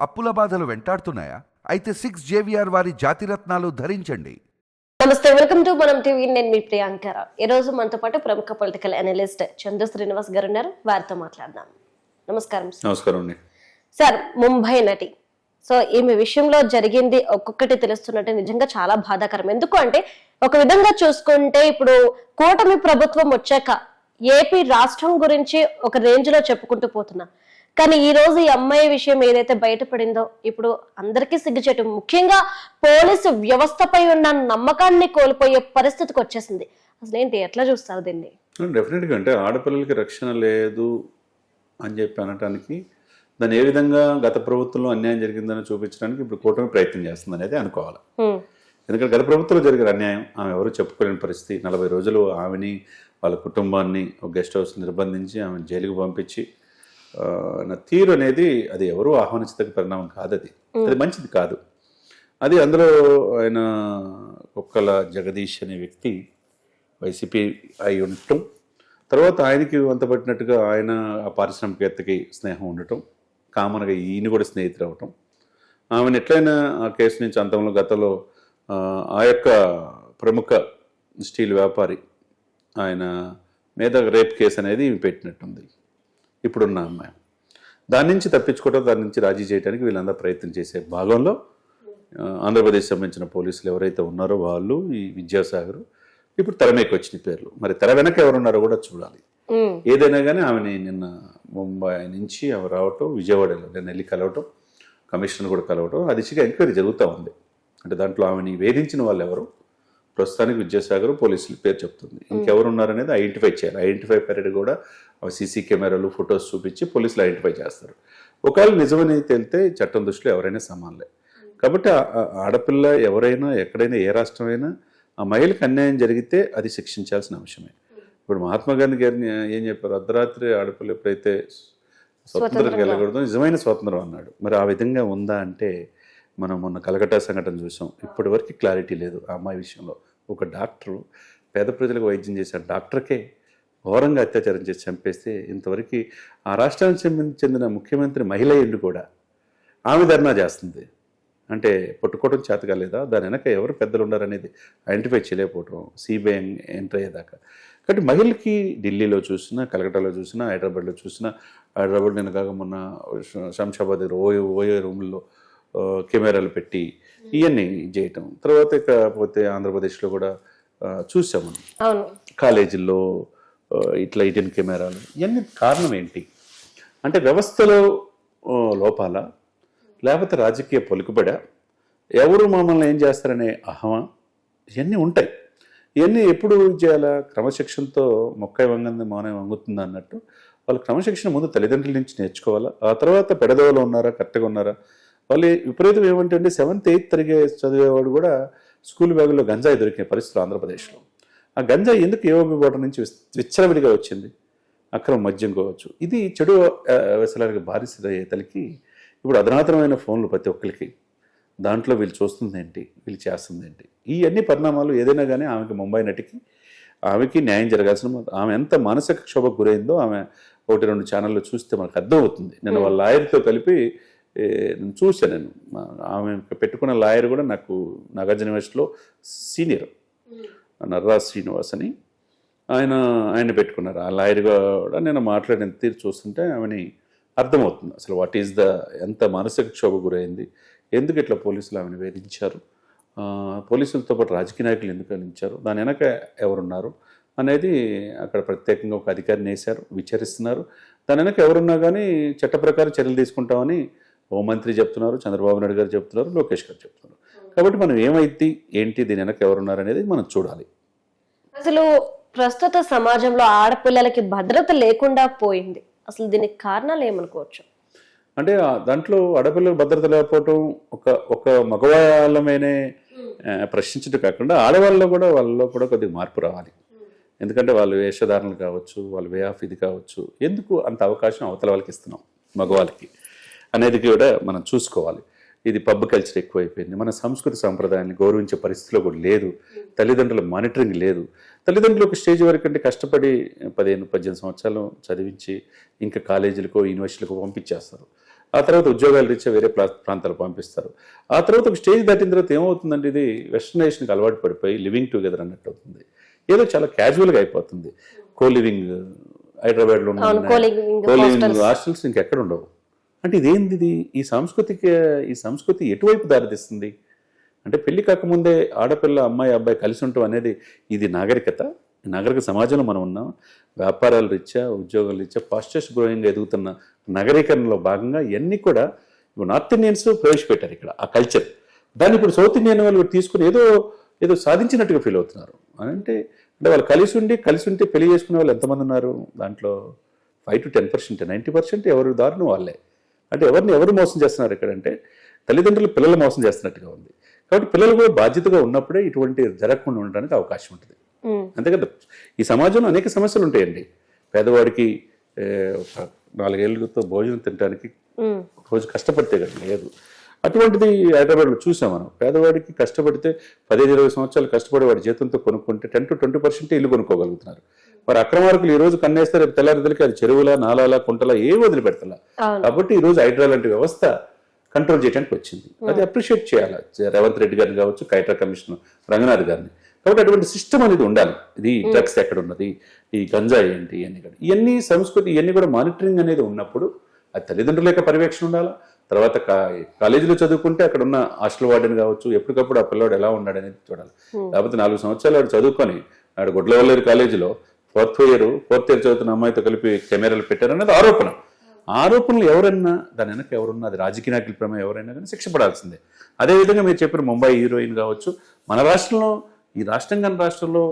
అప్పుల బాధలు వెంటాడుతున్నాయా? అయితే 6 జేవిఆర్ వారి జాతిరత్నాలు ధరించండి. నమస్తే, వెల్కమ్ టు మనం టీవీ. నేను మీ ప్రియాంకర. ఈ రోజు మనతో పాటు ప్రముఖ పొలిటికల్ అనలిస్ట్ చందు శ్రీనివాస్ గారు ఉన్నారు. వారితో మాట్లాడదాం. నమస్కారం సార్. నమస్కారం అండి. సార్, ముంబై నటి, సో ఈమె విషయంలో జరిగింది ఒక్కొక్కటి తెలుస్తున్నట్టే నిజంగా చాలా బాధాకరం. ఎందుకు అంటే ఒక విధంగా చూసుకుంటే ఇప్పుడు కూటమి ప్రభుత్వం వచ్చాక ఏపీ రాష్ట్రం గురించి ఒక రేంజ్ లో చెప్పుకుంటూ పోతున్నా, కానీ ఈ రోజు ఈ అమ్మాయి విషయం ఏదైతే బయటపడిందో ఇప్పుడు అందరికీ సిగ్గుచేటు. ముఖ్యంగా పోలీసు వ్యవస్థపై ఉన్న నమ్మకాన్ని కోల్పోయే పరిస్థితికి వచ్చేసింది. అసలు ఏంటి, ఎట్లా చూస్తారు దీన్ని? డెఫినెట్గా అంటే ఆడపిల్లలకి రక్షణ లేదు అని చెప్పి అనటానికి, దాన్ని ఏ విధంగా గత ప్రభుత్వంలో అన్యాయం జరిగిందని చూపించడానికి ఇప్పుడు కూటమి ప్రయత్నం చేస్తుంది అనేది అనుకోవాలి. ఎందుకంటే గత ప్రభుత్వంలో జరిగిన అన్యాయం ఆమె ఎవరు చెప్పుకోలేని పరిస్థితి. 40 రోజులు ఆమెని వాళ్ళ కుటుంబాన్ని ఒక గెస్ట్ హౌస్ నిర్బంధించి ఆమె జైలుకు పంపించి నా తీరు అనేది అది ఎవరూ ఆహ్వానించదగ్గ పరిణామం కాదు. అది మంచిది కాదు. అది అందులో ఆయన కుక్కల జగదీష్ అనే వ్యక్తి వైసీపీ అయి ఉండటం, తర్వాత ఆయనకి వంతపట్టినట్టుగా ఆయన ఆ పారిశ్రామికవేత్తకి స్నేహం ఉండటం, కామన్గా ఈయన కూడా స్నేహితులు అవ్వటం, ఆమెను ఎట్లయినా ఆ కేసు నుంచి అంతంలో గతంలో ఆ యొక్క ప్రముఖ స్టీల్ వ్యాపారి ఆయన మీద రేప్ కేసు అనేది పెట్టినట్టుంది ఇప్పుడున్న అమ్మాయి. దాని నుంచి తప్పించుకోవడం, దాని నుంచి రాజీ చేయడానికి వీళ్ళందరూ ప్రయత్నం చేసే భాగంలో ఆంధ్రప్రదేశ్ సంబంధించిన పోలీసులు ఎవరైతే ఉన్నారో వాళ్ళు, ఈ విద్యాసాగర్ ఇప్పుడు తెర మీదకి వచ్చిన పేర్లు. మరి తెర వెనక ఎవరున్నారో కూడా చూడాలి. ఏదైనా కానీ ఆమెని నిన్న ముంబై నుంచి ఆమె రావటం, విజయవాడలో నేను వెళ్ళి కలవటం, కమిషనర్ కూడా కలవటం, ఆ దిశగా ఎంక్వైరీ జరుగుతూ ఉంది. అంటే దాంట్లో ఆమెని వేధించిన వాళ్ళు ఎవరు, ప్రస్తుతానికి విద్యాసాగర్ పోలీసులు పేరు చెప్తుంది. ఇంకెవరు ఉన్నారనేది ఐడెంటిఫై చేయాలి. ఐడెంటిఫై పీరియడ్ కూడా సీసీ కెమెరాలు, ఫొటోస్ చూపించి పోలీసులు ఐడెంటిఫై చేస్తారు. ఒకవేళ నిజమని తేలితే చట్టం దృష్టిలో ఎవరైనా సమానలే. కాబట్టి ఆడపిల్ల ఎవరైనా ఎక్కడైనా ఏ రాష్ట్రమైనా ఆ మహిళకి అన్యాయం జరిగితే అది శిక్షించాల్సిన అంశమే. ఇప్పుడు మహాత్మా గాంధీ గారిని ఏం చెప్పారు, అర్ధరాత్రి ఆడపిల్ల ఎప్పుడైతే స్వతంత్రం వెళ్ళకూడదు నిజమైన స్వాతంత్రం అన్నాడు. మరి ఆ విధంగా ఉందా అంటే మనం మొన్న కలకట్టా సంఘటన చూసాం. ఇప్పటి వరకు క్లారిటీ లేదు ఆ అమ్మాయి విషయంలో. ఒక డాక్టరు పేద ప్రజలకు వైద్యం చేసే డాక్టర్కే ఘోరంగా అత్యాచారం చేసి చంపేస్తే ఇంతవరకు ఆ రాష్ట్రానికి చెందిన ముఖ్యమంత్రి మహిళ ఇల్లు కూడా ఆమె ధర్నా చేస్తుంది. అంటే పట్టుకోవడం చేత కాలేదా, దాని వెనక ఎవరు పెద్దలు ఉన్నారనేది ఐడెంటిఫై చేయలేకపోవటం సిబిఐ ఎంటర్ అయ్యేదాకా. కాబట్టి మహిళకి ఢిల్లీలో చూసినా, కలకట్టాలో చూసినా, హైదరాబాద్లో చూసినా, హైదరాబాద్ నేను కాక మొన్న శంషాబాద్ దగ్గర ఓయో రూముల్లో కెమెరాలు పెట్టి ఇవన్నీ చేయటం, తర్వాత ఇకపోతే ఆంధ్రప్రదేశ్లో కూడా చూసాము కాలేజీల్లో ఇట్లా ఇటెన్ కెమెరాలు. ఇవన్నీ కారణం ఏంటి అంటే వ్యవస్థలో లోపాల, లేకపోతే రాజకీయ పలుకుబడా, ఎవరు మమ్మల్ని ఏం చేస్తారనే అహమా, ఇవన్నీ ఉంటాయి. ఇవన్నీ ఎప్పుడు చేయాలా? క్రమశిక్షణతో మొక్కై వంగంది మౌనం వంగుతుంది అన్నట్టు వాళ్ళు క్రమశిక్షణ ముందు తల్లిదండ్రుల నుంచి నేర్చుకోవాలా. ఆ తర్వాత పెడదవలో ఉన్నారా, కరెక్ట్గా ఉన్నారా. వాళ్ళు విపరీతం ఏమంటే 7th 8th చదివేవాడు కూడా స్కూల్ బ్యాగుల్లో గంజాయి దొరికిన పరిస్థితులు ఆంధ్రప్రదేశ్లో. ఆ గంజాయి ఎందుకు ఏఓబి బోర్డర్ నుంచి విచ్చలవిడిగా వచ్చింది? అక్రమ మద్యం కావచ్చు. ఇది చెడు వ్యసనానికి బారిసయ్యే తలకి ఇప్పుడు అధునాతనమైన ఫోన్లు ప్రతి ఒక్కరికి, దాంట్లో వీళ్ళు చూస్తుంది ఏంటి, వీళ్ళు చేస్తుంది ఏంటి, ఈ అన్ని పరిణామాలు ఏదైనా కానీ ఆమెకి ముంబై నటికి ఆమెకి న్యాయం జరగాల్సిన, ఆమె ఎంత మానసిక క్షోభకు గురైందో ఆమె 1-2 ఛానల్లో చూస్తే మనకు అర్థమవుతుంది. నేను వాళ్ళ లాయర్తో కలిపి చూశాను. నేను ఆమె పెట్టుకున్న లాయర్ కూడా నాకు నాగార్జున యూనివర్సిటీలో సీనియర్ నర్రాజ్ శ్రీనివాస్ అని ఆయన పెట్టుకున్నారు. ఆ లాయర్ కూడా నేను మాట్లాడిన తీరు చూస్తుంటే ఆమెని అర్థమవుతుంది అసలు వాట్ ఈజ్ ఎంత మానసిక క్షోభ గురైంది, ఎందుకు ఇట్లా పోలీసులు ఆమెను వేధించారు, పోలీసులతో పాటు రాజకీయ నాయకులు ఎందుకు వేధించారు, దాని వెనక ఎవరున్నారు అనేది అక్కడ ప్రత్యేకంగా ఒక అధికారిని వేశారు, విచారిస్తున్నారు. దాని వెనక ఎవరున్నా కానీ చట్ట ప్రకారం చర్యలు తీసుకుంటామని హోంమంత్రి చెప్తున్నారు, చంద్రబాబు నాయుడు గారు చెప్తున్నారు, లోకేష్ గారు చెప్తున్నారు. కాబట్టి మనం ఏమైతే ఏంటి, దీని వెనక ఎవరున్నారు అనేది మనం చూడాలి. అసలు ప్రస్తుత సమాజంలో ఆడపిల్లలకి భద్రత లేకుండా పోయింది. అసలు దీనికి కారణాలు ఏమనుకోవచ్చు? అంటే దాంట్లో ఆడపిల్లలకు భద్రత లేకపోవటం ఒక మగవాళ్ళమేనే ప్రశ్నించడం కాకుండా ఆడవాళ్ళలో కూడా వాళ్ళలో కూడా కొద్దిగా మార్పు రావాలి. ఎందుకంటే వాళ్ళు వేషధారణలు కావచ్చు, వాళ్ళ వే ఆఫ్ ఇది కావచ్చు, ఎందుకు అంత అవకాశం అవతల వాళ్ళకి ఇస్తున్నాం మగవాళ్ళకి అనేది కూడా మనం చూసుకోవాలి. ఇది పబ్ కల్చర్ ఎక్కువైపోయింది. మన సంస్కృతి సంప్రదాయాన్ని గౌరవించే పరిస్థితిలో కూడా లేదు. తల్లిదండ్రుల మానిటరింగ్ లేదు. తల్లిదండ్రులు ఒక స్టేజ్ వరకు అంటే కష్టపడి 15-18 సంవత్సరాలు చదివించి ఇంకా కాలేజీలకో యూనివర్సిటీలకో పంపించేస్తారు. ఆ తర్వాత ఉద్యోగాలు రీత్యా వేరే ప్రాంతాలు పంపిస్తారు. ఆ తర్వాత ఒక స్టేజ్ దాటిన తర్వాత ఏమవుతుందంటే ఇది వెస్టర్నైజేషన్కి అలవాటు పడిపోయి లివింగ్ టుగెదర్ అన్నట్టు అవుతుంది. ఏదో చాలా క్యాజువల్గా అయిపోతుంది. కో లివింగ్ హైదరాబాద్లో కోలివింగ్ హాస్టల్స్ ఇంకెక్కడ ఉండవు. అంటే ఇదేంది ఈ సంస్కృతి ఎటువైపు దారితీస్తుంది? అంటే పెళ్లి కాకముందే ఆడపిల్ల అమ్మాయి అబ్బాయి కలిసి ఉండటం అనేది ఇది నాగరికత సమాజంలో మనం ఉన్నాం. వ్యాపారాల రీత్యా ఉద్యోగాల రీత్యా పాశ్చాత్య గ్రోయింగ్గా ఎదుగుతున్న నగరీకరణలో భాగంగా ఇవన్నీ కూడా నార్త్ ఇండియన్స్ ప్రవేశపెట్టారు ఇక్కడ ఆ కల్చర్. దాన్ని ఇప్పుడు సౌత్ ఇండియన్ వాళ్ళు తీసుకుని ఏదో సాధించినట్టుగా ఫీల్ అవుతున్నారు. అంటే వాళ్ళు కలిసి ఉంటే పెళ్లి చేసుకునే వాళ్ళు ఎంతమంది ఉన్నారు? దాంట్లో 5 to 10%, 90% ఎవరి దారిని వాళ్ళే. అంటే ఎవరు మోసం చేస్తున్నారు ఇక్కడంటే తల్లిదండ్రులు పిల్లలు మోసం చేస్తున్నట్టుగా ఉంది. కాబట్టి పిల్లలు కూడా బాధ్యతగా ఉన్నప్పుడే ఇటువంటి జరగకుండా ఉండడానికి అవకాశం ఉంటుంది. అంతే కదా. ఈ సమాజంలో అనేక సమస్యలు ఉంటాయండి. పేదవాడికి 4 ఏళ్ళతో భోజనం తినడానికి రోజు కష్టపడితే కదా లేదు. అటువంటిది హైదరాబాద్లో చూసాం మనం. పేదవాడికి కష్టపడితే 15-20 సంవత్సరాలు కష్టపడి వాడి జీతంతో కొనుక్కుంటే 10 to 20% ఇల్లు కొనుక్కోగలుగుతున్నారు. మరి అక్రమార్కులు ఈ రోజు కన్నేస్తే రేపు తెల్లారిదలకి అది చెరువుల నాలాల కుంటల ఏం వదిలిపెడతలా. కాబట్టి ఈ రోజు హైడ్రా లాంటి వ్యవస్థ కంట్రోల్ చేయడానికి వచ్చింది. అది అప్రిషియేట్ చేయాలి రేవంత్ రెడ్డి గారిని కావచ్చు, కైట్రా కమిషనర్ రంగనాథ్ గారిని. కాబట్టి అటువంటి సిస్టమ్ అనేది ఉండాలి. ఇది డ్రగ్స్ ఎక్కడ ఉన్నది, ఈ గంజాయి ఏంటి ఇవన్నీ సంస్కృతి ఇవన్నీ కూడా మానిటరింగ్ అనేది ఉన్నప్పుడు అది తల్లిదండ్రుల యొక్క పర్యవేక్షణ ఉండాలా. తర్వాత కాలేజీలో చదువుకుంటే అక్కడ ఉన్న హాస్టల్ వార్డెన్ కావచ్చు, ఎప్పటికప్పుడు ఆ పిల్లవాడు ఎలా ఉన్నాడు అనేది చూడాలి. లేకపోతే 4 సంవత్సరాలు వాడు చదువుకొని ఆడు గుడ్లవల్లేరు కాలేజీలో ఫోర్త్ ఇయర్ చదువుతున్న అమ్మాయితో కలిపి కెమెరాలు పెట్టారనేది ఆరోపణలు ఎవరన్నా దాని వెనక ఎవరున్నా అది రాజకీయ నాయకుల ప్రమేయం ఎవరైనా కానీ శిక్ష పడాల్సిందే. అదేవిధంగా మీరు చెప్పిన ముంబై హీరోయిన్ కావచ్చు, మన రాష్ట్రంలో ఈ రాష్ట్రంలో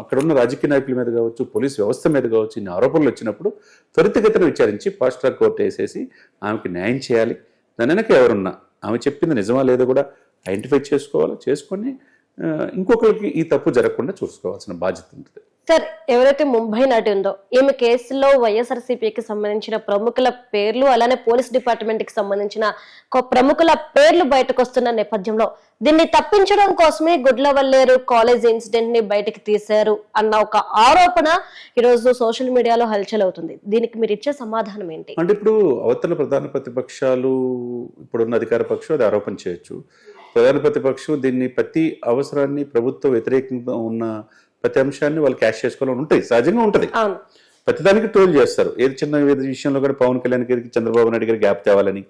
అక్కడున్న రాజకీయ నాయకుల మీద కావచ్చు, పోలీస్ వ్యవస్థ మీద కావచ్చు ఇన్ని ఆరోపణలు వచ్చినప్పుడు త్వరితగతిన విచారించి ఫాస్ట్ ట్రాక్ కోర్టు వేసేసి ఆమెకి న్యాయం చేయాలి. దాని వెనక ఎవరున్నా ఆమె చెప్పింది నిజమా లేదో కూడా ఐడెంటిఫై చేసుకొని ఇంకొకరికి ఈ తప్పు జరగకుండా చూసుకోవాల్సిన బాధ్యత ఉంటుంది. సార్, ఎవరైతే ముంబై నటి ఉందో ఈమె కేసులో వైఎస్ఆర్సీపీకి సంబంధించిన ప్రముఖుల పేర్లు అలానే పోలీస్ డిపార్ట్మెంట్ కి సంబంధించిన ప్రముఖుల పేర్లు బయటకు వస్తున్న నేపథ్యంలో దీన్ని తప్పించడం కోసమే గుడ్లవల్లేరు కాలేజ్ ఇన్సిడెంట్ ని బయటకు తీశారు అన్న ఒక ఆరోపణ ఈరోజు సోషల్ మీడియాలో హల్చల్ అవుతుంది. దీనికి మీరు ఇచ్చే సమాధానం ఏంటి? అంటే ఇప్పుడు అవతల ప్రధాన ప్రతిపక్షాలు ఇప్పుడున్న అధికార పక్షం అది ఆరోపణ చేయొచ్చు. ప్రధాన ప్రతిపక్షం దీన్ని ప్రతి అవసరాన్ని ప్రభుత్వ వ్యతిరేకంగా ఉన్న ప్రతి అంశాన్ని వాళ్ళు క్యాష్ చేసుకోవాలని ఉంటాయి, సహజంగా ఉంటుంది. ప్రతిదానికి ట్రోల్ చేస్తారు. ఏది చిన్న విషయంలో కూడా పవన్ కళ్యాణ్ గారికి చంద్రబాబు నాయుడు గారికి గ్యాప్ తేవాలని,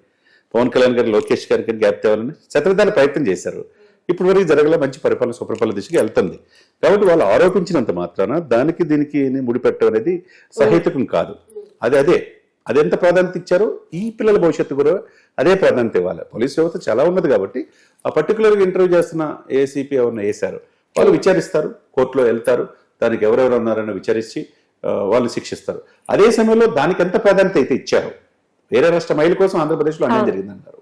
పవన్ కళ్యాణ్ గారు లోకేష్ గారికి గ్యాప్ తేవాలని శతవిధాల ప్రయత్నం చేశారు. ఇప్పుడు వరకు జరగలే, మంచి పరిపాలన సుపరిపాలన దిశగా వెళ్తుంది. కాబట్టి వాళ్ళు ఆరోపించినంత మాత్రాన దానికి దీనికి ముడిపెట్టడం అనేది సహేతుకం కాదు. అది ఎంత ప్రాధాన్యత ఇచ్చారో ఈ పిల్లల భవిష్యత్తు కూడా అదే ప్రాధాన్యత ఇవ్వాలి. పోలీస్ వ్యవస్థ చాలా ఉన్నది కాబట్టి ఆ పర్టికులర్గా ఇంటర్వ్యూ చేస్తున్న ఏసీపీ ఎవరిని వేశారు, వాళ్ళు విచారిస్తారు, కోర్టులో వెళ్తారు, దానికి ఎవరెవరు ఉన్నారని విచారించి వాళ్ళు శిక్షిస్తారు. అదే సమయంలో దానికి ఎంత ప్రాధాన్యత అయితే ఇచ్చారు, వేరే రాష్ట్ర మహిళల కోసం ఆంధ్రప్రదేశ్లో అన్యాయం జరిగిందంటారు,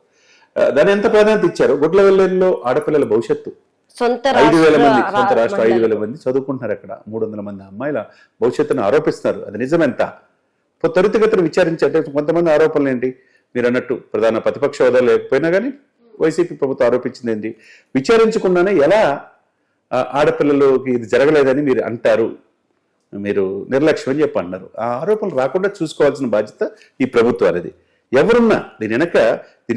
దాని ఎంత ప్రాధాన్యత ఇచ్చారు. గుడ్లవల్లేరులో ఆడపిల్లల భవిష్యత్తు 5,000 మంది, సొంత రాష్ట్రం 5,000 మంది చదువుకుంటున్నారు. అక్కడ 300 మంది అమ్మాయిల భవిష్యత్తును ఆరోపిస్తున్నారు. అది నిజమెంత? త్వరితగతిన విచారించారు. కొంతమంది ఆరోపణలు ఏంటి, మీరు అన్నట్టు ప్రధాన ప్రతిపక్ష హోదా లేకపోయినా కానీ వైసీపీ ప్రభుత్వం ఆరోపించింది ఏంటి, విచారించకుండానే ఎలా ఆడపిల్లలకి ఇది జరగలేదని మీరు అంటారు, మీరు నిర్లక్ష్యం అని చెప్పి అన్నారు. ఆ ఆరోపణలు రాకుండా చూసుకోవాల్సిన బాధ్యత ఈ ప్రభుత్వం అనేది. ఎవరున్నా దీని వెనక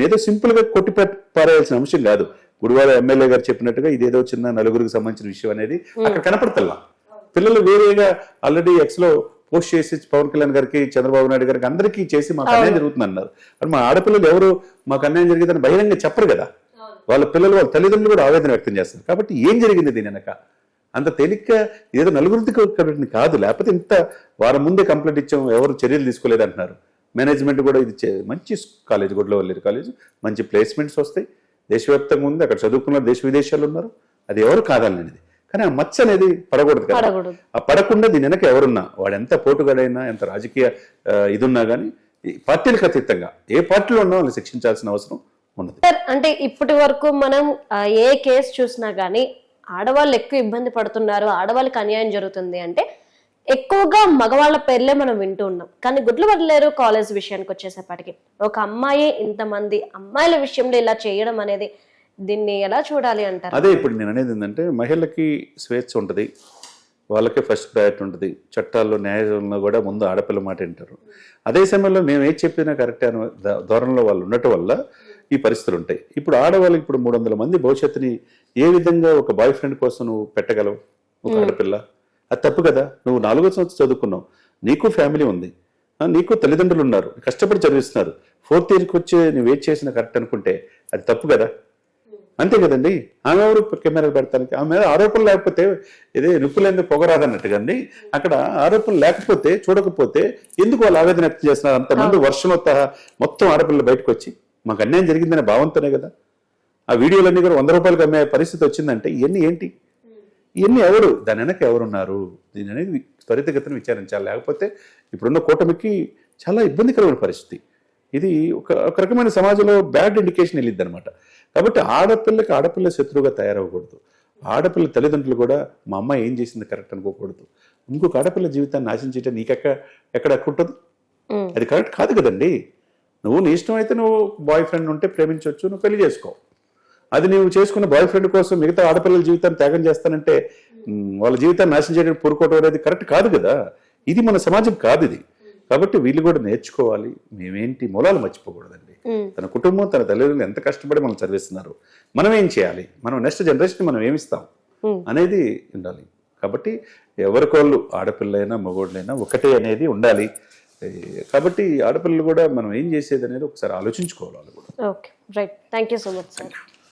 ఏదో సింపుల్ గా కొట్టి పారేయాల్సిన అంశం కాదు. గుడివాడ ఎమ్మెల్యే గారు చెప్పినట్టుగా ఇదేదో చిన్న నలుగురికి సంబంధించిన విషయం అనేది అక్కడ కనపడతల్లా. పిల్లలు వేరేగా ఆల్రెడీ ఎక్స్ లో పోస్ట్ చేసి పవన్ కళ్యాణ్ గారికి, చంద్రబాబు నాయుడు గారికి అందరికీ చేసి మాకు అన్యాయం జరుగుతుంది అన్నారు. మరి మా ఆడపిల్లలు ఎవరు మాకు అన్యాయం జరిగిందని బహిరంగ చెప్పరు కదా. వాళ్ళ పిల్లలు, వాళ్ళ తల్లిదండ్రులు కూడా ఆవేదన వ్యక్తం చేస్తారు. కాబట్టి ఏం జరిగింది దీని వెనక? అంత తేలిగ్గా ఏదో నలుగురికి కాదు. లేకపోతే ఇంత వారం ముందే కంప్లైంట్ ఇచ్చాం, ఎవరు చర్యలు తీసుకోలేదు అంటున్నారు. మేనేజ్మెంట్ కూడా ఇది మంచి కాలేజ్, గుడ్లవల్లేరు కాలేజ్, మంచి ప్లేస్మెంట్స్ వస్తాయి, దేశవ్యాప్తంగా ఉంది, అక్కడ చదువుకున్న దేశ విదేశాలు ఉన్నారు, అది ఎవరు కాదనేది. కానీ ఆ మచ్చ అనేది పడకూడదు కదా. ఆ పడకుండా దీని వెనక ఎవరున్నా, వాడు ఎంత పోటుగాడైనా, ఎంత రాజకీయ ఇదున్నా కానీ పార్టీలకు అతీతంగా ఏ పార్టీలో ఉన్నా వాళ్ళని శిక్షించాల్సిన అవసరం ఉన్నది. అంటే ఇప్పటి వరకు మనం ఏ కేసు చూసినా గానీ ఆడవాళ్ళు ఎక్కువ ఇబ్బంది పడుతున్నారు, ఆడవాళ్ళకి అన్యాయం జరుగుతుంది అంటే ఎక్కువగా మగవాళ్ళ పేర్లే మనం వింటూ ఉన్నాం. కానీ గుడ్లవల్లేరు కాలేజ్ విషయానికి వచ్చేసేపటికి ఒక అమ్మాయి ఇంతమంది అమ్మాయిల విషయంలో ఇలా చేయడం అనేది దీన్ని ఎలా చూడాలి అంటారు? అదే ఇప్పుడు నేను అనేది ఏంటంటే మహిళలకి స్వేచ్ఛ ఉంటుంది, వాళ్ళకే ఫస్ట్ ప్రయారిటీ ఉంటుంది. చట్టాల్లో న్యాయంలో కూడా ముందు ఆడపిల్ల మాట వింటారు. అదే సమయంలో మేము ఏది చెప్పినా కరెక్ట్ అనే ధోరణిలో వాళ్ళు ఉండటం వల్ల ఈ పరిస్థితులు ఉంటాయి. ఇప్పుడు ఆడవాళ్ళకి ఇప్పుడు 300 మంది భవిష్యత్తుని ఏ విధంగా ఒక బాయ్ ఫ్రెండ్ కోసం నువ్వు పెట్టగలవు? ఒక ఆడపిల్ల అది తప్పు కదా. నువ్వు 4వ సంవత్సరం చదువుకున్నావు, నీకు ఫ్యామిలీ ఉంది, నీకు తల్లిదండ్రులు ఉన్నారు, కష్టపడి చదివిస్తున్నారు. 4th ఇయర్కి వచ్చి నువ్వు వెయిట్ చేసిన కరెక్ట్ అనుకుంటే అది తప్పు కదా. అంతే కదండి. ఆమె ఎవరు కెమెరాలు పెడతానికి? ఆమె మీద ఆరోపణలు లేకపోతే ఇదే నిప్పులేంది పొగరాదన్నట్టుగా అండి. అక్కడ ఆరోపణలు లేకపోతే చూడకపోతే ఎందుకు వాళ్ళు ఆవేదన వ్యక్తం చేస్తున్నారు? అంతమంది వర్షంతో మొత్తం ఆడపిల్లలు బయటకు వచ్చి మాకు అన్యాయం జరిగిందనే భావంతోనే కదా. ఆ వీడియోలన్నీ కూడా 100 రూపాయలకు అమ్మే పరిస్థితి వచ్చిందంటే ఇవన్నీ ఏంటి? ఇవన్నీ ఎవరు? దాని వెనక ఎవరున్నారు? దీని అనేది త్వరితగతిన విచారించాలి. లేకపోతే ఇప్పుడున్న కూటమికి చాలా ఇబ్బందికరమైన పరిస్థితి. ఇది ఒక రకమైన సమాజంలో బ్యాడ్ ఇండికేషన్ వెళ్ళిద్ది అనమాట. కాబట్టి ఆడపిల్లకి ఆడపిల్ల శత్రువుగా తయారవ్వకూడదు. ఆడపిల్ల తల్లిదండ్రులు కూడా మా అమ్మాయి ఏం చేసింది కరెక్ట్ అనుకోకూడదు. ఇంకొక ఆడపిల్ల జీవితాన్ని నాశనం చేయటం ఎక్కడ ఉంటుంది? అది కరెక్ట్ కాదు కదండి. నువ్వు నీ ఇష్టం అయితే నువ్వు బాయ్ ఫ్రెండ్ ఉంటే ప్రేమించవచ్చు, నువ్వు పెళ్లి చేసుకో. అది నువ్వు చేసుకున్న బాయ్ ఫ్రెండ్ కోసం మిగతా ఆడపిల్లల జీవితాన్ని త్యాగం చేస్తానంటే వాళ్ళ జీవితాన్ని నాశనం చేయడానికి పూరుకోవడం అనేది కరెక్ట్ కాదు కదా. ఇది మన సమాజం కాదు ఇది. కాబట్టి వీళ్ళు కూడా నేర్చుకోవాలి. మేమేంటి మూలాలు మర్చిపోకూడదండి. తన కుటుంబం తన తల్లిదండ్రులు ఎంత కష్టపడి మనం చదివిస్తున్నారు, మనం ఏం చేయాలి, మనం నెక్స్ట్ జనరేషన్ మనం ఏమిస్తాం అనేది ఉండాలి. కాబట్టి ఎవరికోళ్ళు ఆడపిల్లైనా మగోళ్ళైనా ఒకటే అనేది ఉండాలి. కాబట్టి ఆడపిల్లలు కూడా మనం ఏం చేసేది అనేది ఒకసారి ఆలోచించుకోవాలి. వాళ్ళు కూడా. Okay, right. Thank you so much sir.